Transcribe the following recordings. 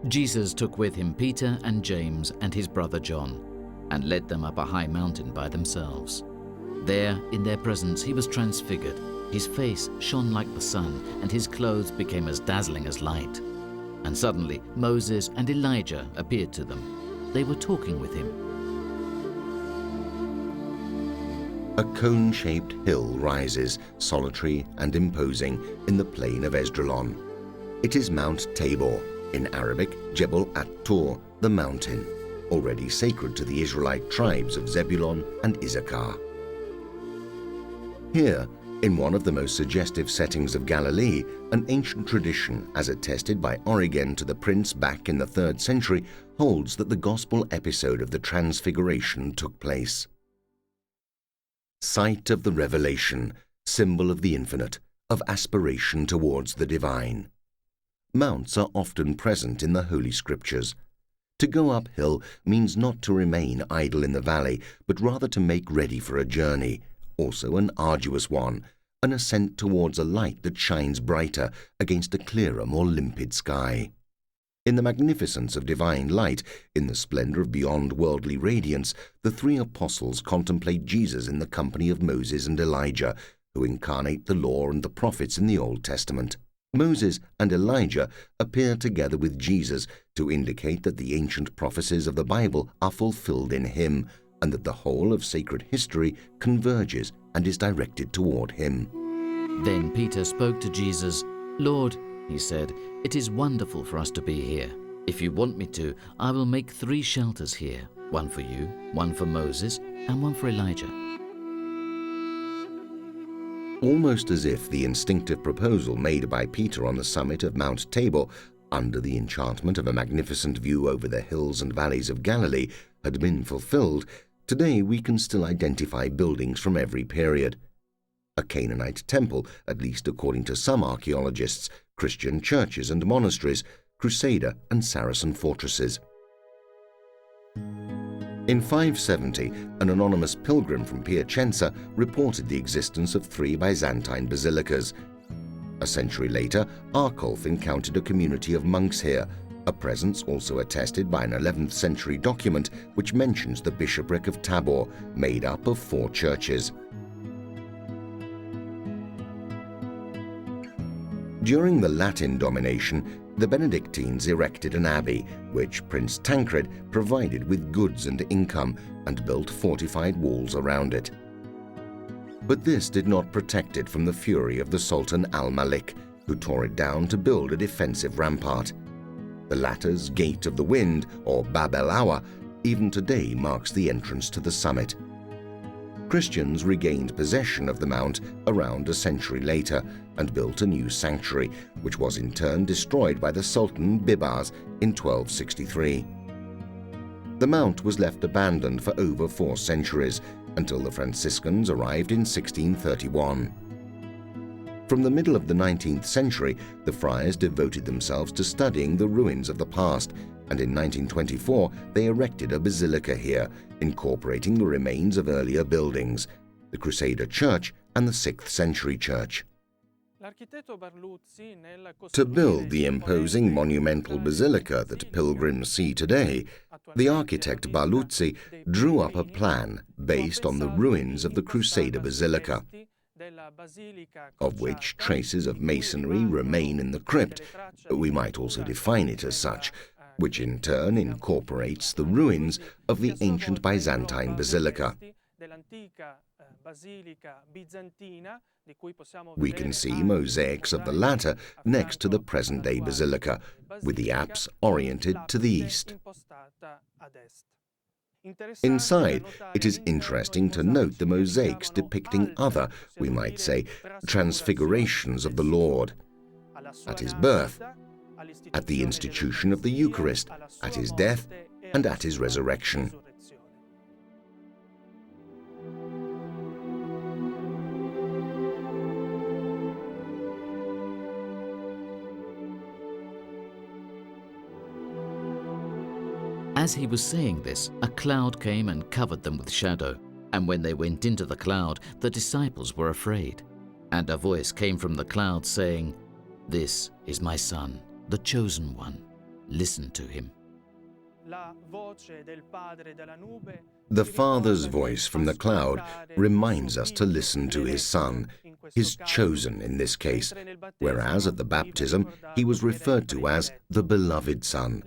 Jesus took with him Peter and James and his brother John, and led them up a high mountain by themselves. There, in their presence, he was transfigured. His face shone like the sun, and his clothes became as dazzling as light. And suddenly Moses and Elijah appeared to them. They were talking with him. A cone-shaped hill rises, solitary and imposing, in the plain of Esdraelon. It is Mount Tabor, in Arabic Jebel at-Tur, the mountain, already sacred to the Israelite tribes of Zebulun and Issachar. Here, in one of the most suggestive settings of Galilee, an ancient tradition, as attested by Origen to the Prince back in the 3rd century, holds that the Gospel episode of the Transfiguration took place. Sight of the revelation, symbol of the infinite, of aspiration towards the divine. Mounts are often present in the Holy Scriptures. To go uphill means not to remain idle in the valley, but rather to make ready for a journey, also an arduous one, an ascent towards a light that shines brighter against a clearer, more limpid sky. In the magnificence of divine light, in the splendor of beyond worldly radiance, the 3 apostles contemplate Jesus in the company of Moses and Elijah, who incarnate the law and the prophets in the Old Testament. Moses and Elijah appear together with Jesus to indicate that the ancient prophecies of the Bible are fulfilled in him, and that the whole of sacred history converges and is directed toward him. Then Peter spoke to Jesus. "Lord," he said, "it is wonderful for us to be here. If you want me to, I will make 3 shelters here, one for you, one for Moses, and one for Elijah." Almost as if the instinctive proposal made by Peter on the summit of Mount Tabor, under the enchantment of a magnificent view over the hills and valleys of Galilee, had been fulfilled, today we can still identify buildings from every period. A Canaanite temple, at least according to some archaeologists, Christian churches and monasteries, Crusader and Saracen fortresses. In 570, an anonymous pilgrim from Piacenza reported the existence of 3 Byzantine basilicas. A century later, Arculf encountered a community of monks here, a presence also attested by an 11th century document which mentions the bishopric of Tabor, made up of 4 churches. During the Latin domination, the Benedictines erected an abbey, which Prince Tancred provided with goods and income, and built fortified walls around it. But this did not protect it from the fury of the Sultan al-Malik, who tore it down to build a defensive rampart. The latter's Gate of the Wind, or Bab el-Awa, even today marks the entrance to the summit. Christians regained possession of the mount around a century later and built a new sanctuary, which was in turn destroyed by the Sultan Bibars in 1263. The mount was left abandoned for over 4 centuries, until the Franciscans arrived in 1631. From the middle of the 19th century, the friars devoted themselves to studying the ruins of the past, and in 1924 they erected a basilica here, incorporating the remains of earlier buildings, the Crusader Church and the 6th century church. To build the imposing monumental basilica that pilgrims see today, the architect Barluzzi drew up a plan based on the ruins of the Crusader Basilica, of which traces of masonry remain in the crypt. We might also define it as such, which in turn incorporates the ruins of the ancient Byzantine basilica. We can see mosaics of the latter next to the present-day basilica, with the apse oriented to the east. Inside, it is interesting to note the mosaics depicting other, we might say, transfigurations of the Lord: at his birth, at the institution of the Eucharist, at his death, and at his resurrection. As he was saying this, a cloud came and covered them with shadow. And when they went into the cloud, the disciples were afraid. And a voice came from the cloud saying, "This is my Son, the chosen one. Listen to him. The Father's voice from the cloud reminds us to listen to his Son, his chosen in this case, whereas at the baptism he was referred to as the beloved Son.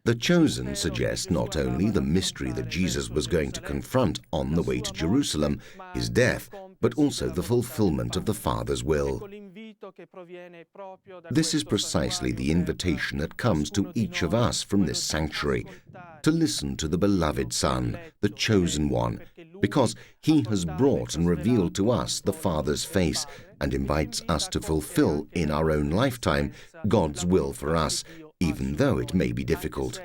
The chosen suggests not only the mystery that Jesus was going to confront on the way to Jerusalem, his death, but also the fulfillment of the Father's will. This is precisely the invitation that comes to each of us from this sanctuary, to listen to the beloved Son, the chosen one, because he has brought and revealed to us the Father's face and invites us to fulfill in our own lifetime God's will for us, even though it may be difficult.